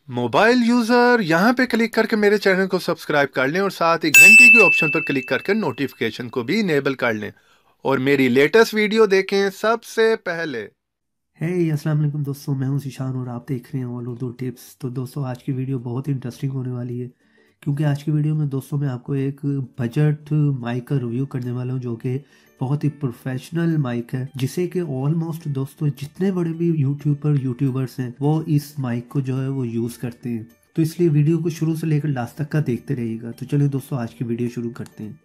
Mobile user यहाँ पे click करके मेरे चैनल को सब्सक्राइब कर लें और साथ ही घंटी के ऑप्शन पर क्लिक करके नोटिफिकेशन को भी इनेबल कर लें और मेरी लेटेस्ट वीडियो देखें सबसे पहले। अस्सलाम वालेकुम दोस्तों, मैं हूं ज़ीशान और आप देख रहे हैं ऑल उर्दू टिप्स। तो दोस्तों, आज की वीडियो बहुत ही इंटरेस्टिंग होने वाली है, क्योंकि आज की वीडियो में दोस्तों मैं आपको एक बजट माइक का रिव्यू करने वाला हूं, जो कि बहुत ही प्रोफेशनल माइक है, जिसे कि ऑलमोस्ट दोस्तों जितने बड़े भी यूट्यूबर्स हैं वो इस माइक को जो है वो यूज़ करते हैं। तो इसलिए वीडियो को शुरू से लेकर लास्ट तक का देखते रहिएगा। तो चलिए दोस्तों, आज की वीडियो शुरू करते हैं।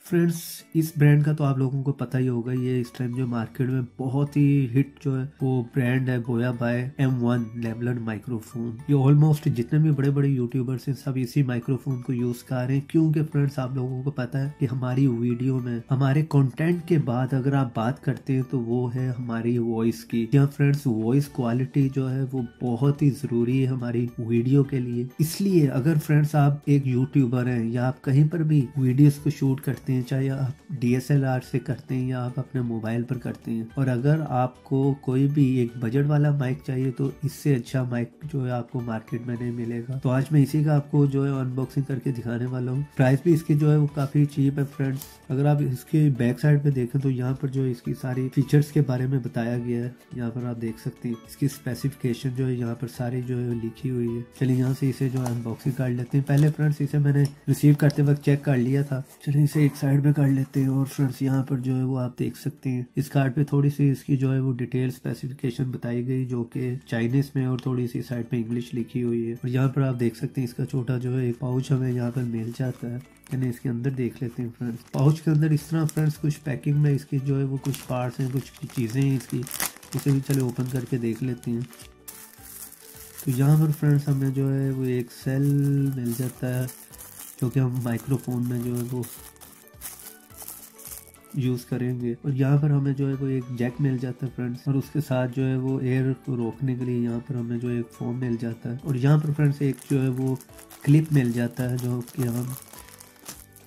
फ्रेंड्स, इस ब्रांड का तो आप लोगों को पता ही होगा। ये इस टाइम जो मार्केट में बहुत ही हिट जो है वो ब्रांड है बोया बाय M1 लेवलर माइक्रोफोन। ये ऑलमोस्ट जितने भी बड़े बड़े यूट्यूबर्स हैं सब इसी माइक्रोफोन को यूज कर रहे हैं, क्योंकि फ्रेंड्स आप लोगों को पता है कि हमारी वीडियो में हमारे कंटेंट के बाद अगर आप बात करते हैं तो वो है हमारी वॉइस की। या फ्रेंड्स, वॉइस क्वालिटी जो है वो बहुत ही जरूरी है हमारी वीडियो के लिए। इसलिए अगर फ्रेंड्स आप एक यूट्यूबर हैं या आप कहीं पर भी वीडियोस को शूट करते हैं, चाहे आप DSLR से करते हैं या आप अपने मोबाइल पर करते हैं, और अगर आपको कोई भी एक बजट वाला माइक चाहिए तो इससे अच्छा माइक जो है आपको मार्केट में नहीं मिलेगा। तो आज मैं इसी का आपको जो है अनबॉक्सिंग करके दिखाने वाला हूँ। प्राइस भी इसकी जो है वो काफी चीप है फ्रेंड्स। अगर आप इसके बैक साइड पे देखें तो यहाँ पर जो इसकी सारी फीचर्स के बारे में बताया गया है। यहाँ पर आप देख सकते हैं इसकी स्पेसिफिकेशन जो है यहाँ पर सारी जो है लिखी हुई है। चलिए यहाँ से इसे जो है अनबॉक्सिंग कर लेते हैं। पहले फ्रेंड्स इसे मैंने रिसीव करते वक्त चेक कर लिया था। चलिए इसे एक साइड में कर लेते हैं। और फ्रेंड्स यहाँ पर जो है वो आप देख सकते हैं इस कार्ड पे थोड़ी सी इसकी जो है वो डिटेल स्पेसिफिकेशन बताई गई, जो कि चाइनीज में, और थोड़ी सी साइड पे इंग्लिश लिखी हुई है। और यहाँ पर आप देख सकते हैं इसका छोटा जो है एक पाउच हमें यहाँ पर मिल जाता है। यानी इसके अंदर देख लेते हैं फ्रेंड्स। पाउच के अंदर इस तरह फ्रेंड्स कुछ पैकिंग में इसकी जो है वो कुछ पार्ट्स हैं, कुछ चीज़ें हैं इसकी। इसे भी चले ओपन करके देख लेते हैं। तो यहाँ पर फ्रेंड्स हमें जो है वो एक सेल मिल जाता है, जो कि हम माइक्रोफोन में जो है वो यूज़ करेंगे। और यहाँ पर हमें जो है वो एक जैक मिल जाता है फ्रेंड्स, और उसके साथ जो है वो एयर को रोकने के लिए यहाँ पर हमें जो एक फोम मिल जाता है। और यहाँ पर फ्रेंड्स एक जो है वो क्लिप मिल जाता है, जो कि हम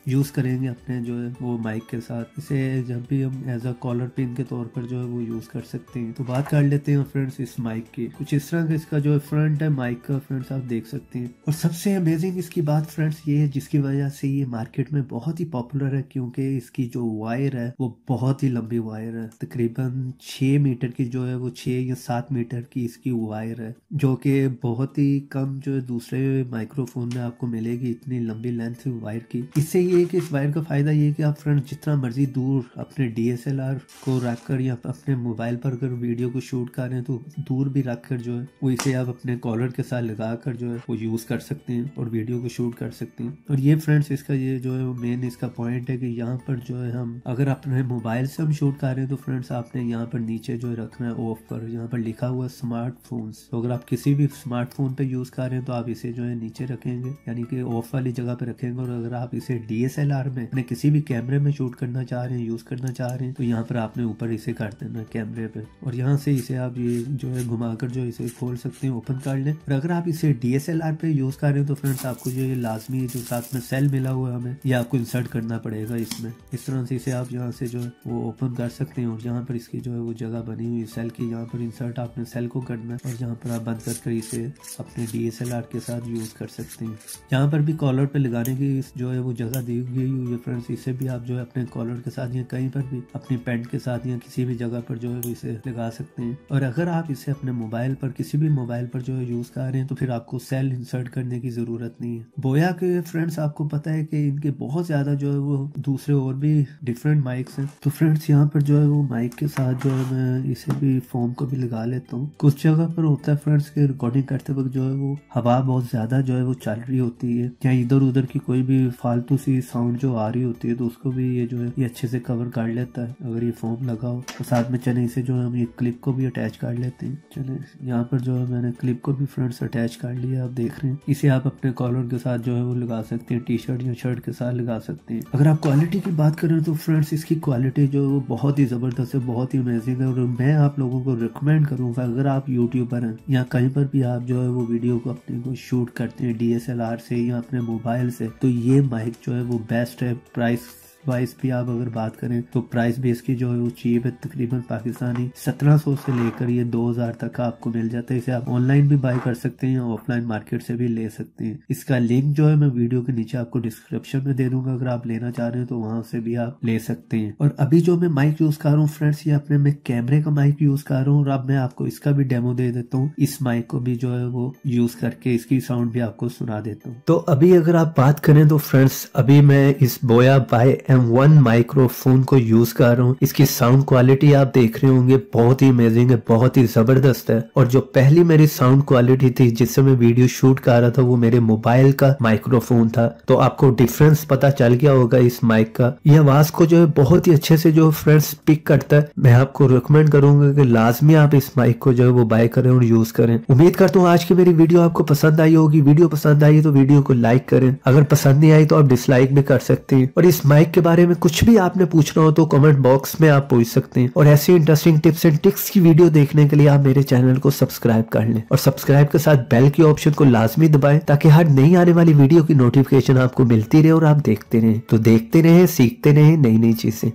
यूज़ करेंगे अपने जो है वो माइक के साथ। इसे जब भी हम एज अ कॉलर पिन के तौर पर जो है वो यूज़ कर सकते हैं। तो बात कर लेते हैं फ्रेंड्स इस माइक की। कुछ इस तरह का इसका जो है फ्रंट है माइक का फ्रेंड्स, आप देख सकते हैं। और सबसे अमेजिंग इसकी बात फ्रेंड्स ये है, जिसकी वजह से ये मार्केट में बहुत ही पॉपुलर है, क्योंकि इसकी जो वायर है वो बहुत ही लंबी वायर है। तकरीबन 6 मीटर की जो है वो 6 या 7 मीटर की इसकी वायर है, जो कि बहुत ही कम जो है दूसरे माइक्रोफोन में आपको मिलेगी इतनी लंबी लेंथ वायर की। इससे ये कि इस वायर का फायदा ये है कि आप फ्रेंड जितना मर्जी दूर अपने DSLR को रखकर या अपने मोबाइल पर अगर वीडियो को शूट कर रहे हैं तो दूर भी रखकर जो है वो इसे आप अपने कॉलर के साथ लगाकर जो है वो यूज कर सकते हैं और वीडियो को शूट कर सकते हैं। और ये फ्रेंड्स इसका ये जो है वो मेन इसका पॉइंट है कि यहाँ पर जो है हम अगर अपने मोबाइल से हम शूट कर रहे हैं तो फ्रेंड्स आपने यहाँ पर नीचे जो है रखना है ऑफ पर। यहाँ पर लिखा हुआ स्मार्टफोन्स, तो अगर आप किसी भी स्मार्टफोन पे यूज कर रहे हैं तो आप इसे जो है नीचे रखेंगे, यानी कि ऑफ वाली जगह पे रखेंगे। और अगर आप इसे DSLR में अपने किसी भी कैमरे में शूट करना चाह रहे हैं, यूज करना चाह रहे हैं, तो यहाँ पर आपने ऊपर इसे कर देना कैमरे पे। और यहाँ से इसे आप ये जो है घुमाकर जो इसे खोल सकते हैं, ओपन कर लें। और अगर आप इसे DSLR पे यूज कर रहे हैं तो फ्रेंड्स आपको जो ये लाजमी जो साथ में सेल मिला हुआ है हमें, ये आपको इंसर्ट करना पड़ेगा इसमें। इस तरह से इसे आप यहाँ से जो है वो ओपन कर सकते हैं। और जहाँ पर इसकी जो है वो जगह बनी हुई सेल की, यहाँ पर इंसर्ट आपने सेल को करना है और यहाँ पर आप बंद कर इसे अपने DSLR के साथ यूज कर सकते हैं। यहाँ पर भी कॉलर पे लगाने की जो है वो जगह दी गई हुई है फ्रेंड्स। इसे भी आप जो है अपने कॉलर के साथ या कहीं पर भी अपनी पैंट के साथ या किसी भी जगह पर जो है वो इसे लगा सकते हैं। और अगर आप इसे अपने मोबाइल पर किसी भी मोबाइल पर जो है यूज कर रहे हैं तो फिर आपको सेल इंसर्ट करने की जरूरत नहीं है। बोया के फ्रेंड्स आपको पता है कि इनके बहुत ज्यादा जो है वो दूसरे और भी डिफरेंट माइक्स हैं। तो फ्रेंड्स यहाँ पर जो है वो माइक के साथ जो है मैं इसे भी फोम को भी लगा लेता हूँ। कुछ जगह पर होता है फ्रेंड्स के रिकॉर्डिंग करते वक्त जो है वो हवा बहुत ज्यादा जो है वो चल रही होती है, या इधर उधर की कोई भी फालतू सी साउंड जो आ रही होती है, तो उसको भी ये जो है ये अच्छे से कवर कर लेता है अगर ये फोम लगा हो। तो साथ में चले इसे जो है हम ये क्लिप को भी अटैच कर लेते हैं। चले यहाँ पर जो है मैंने क्लिप को भी फ्रेंड्स अटैच कर लिया, आप देख रहे हैं। इसे आप अपने कॉलर के साथ जो है वो लगा सकते हैं, टी शर्ट या शर्ट के साथ लगा सकते हैं। अगर आप क्वालिटी की बात करें तो फ्रेंड्स इसकी क्वालिटी जो है वो बहुत ही जबरदस्त है, बहुत ही अमेजिंग है। और मैं आप लोगों को रिकमेंड करूंगा, अगर आप यूट्यूबर हैं या कहीं पर भी आप जो है वो वीडियो को अपने को शूट करते हैं DSLR से या अपने मोबाइल से, तो ये माइक जो है वो बेस्ट है प्राइस वाइज भी आप अगर बात करें तो प्राइस भी इसकी जो है वो चीप है, तकरीबन पाकिस्तानी 1700 से लेकर ये 2000 तक आपको मिल जाता है। इसे आप ऑनलाइन भी बाय कर सकते हैं या ऑफलाइन मार्केट से भी ले सकते हैं। इसका लिंक जो है मैं वीडियो के नीचे आपको डिस्क्रिप्शन में दे दूंगा, अगर आप लेना चाह रहे हैं तो वहां से भी आप ले सकते हैं। और अभी जो मैं माइक यूज कर रहा हूँ फ्रेंड्स, ये अपने मैं कैमरे का माइक यूज कर रहा हूँ और अब मैं आपको इसका भी डेमो दे देता हूँ। इस माइक को भी जो है वो यूज करके इसकी साउंड भी आपको सुना देता हूँ। तो अभी अगर आप बात करें तो फ्रेंड्स अभी मैं इस बोया बाय M1 माइक्रोफोन को यूज कर रहा हूँ। इसकी साउंड क्वालिटी आप देख रहे होंगे बहुत ही अमेजिंग है, बहुत ही जबरदस्त है। और जो पहली मेरी साउंड क्वालिटी थी जिससे मैं वीडियो शूट कर रहा था वो मेरे मोबाइल का माइक्रोफोन था, तो आपको डिफरेंस पता चल गया होगा इस माइक का। ये आवाज को जो है बहुत ही अच्छे से जो फ्रेंड्स पिक करता है। मैं आपको रिकमेंड करूंगा कि लाजमी आप इस माइक को जो है वो बाय करें और यूज करें। उम्मीद करता हूँ आज की मेरी वीडियो आपको पसंद आई होगी। वीडियो पसंद आई तो वीडियो को लाइक करें, अगर पसंद नहीं आई तो आप डिसलाइक भी कर सकते हैं। और इस माइक के बारे में कुछ भी आपने पूछना हो तो कमेंट बॉक्स में आप पूछ सकते हैं। और ऐसी इंटरेस्टिंग टिप्स एंड ट्रिक्स की वीडियो देखने के लिए आप मेरे चैनल को सब्सक्राइब कर लें और सब्सक्राइब के साथ बेल की ऑप्शन को लाजमी दबाएं ताकि हर नई आने वाली वीडियो की नोटिफिकेशन आपको मिलती रहे और आप देखते रहें। तो देखते रहें, सीखते रहें नई नई चीजें।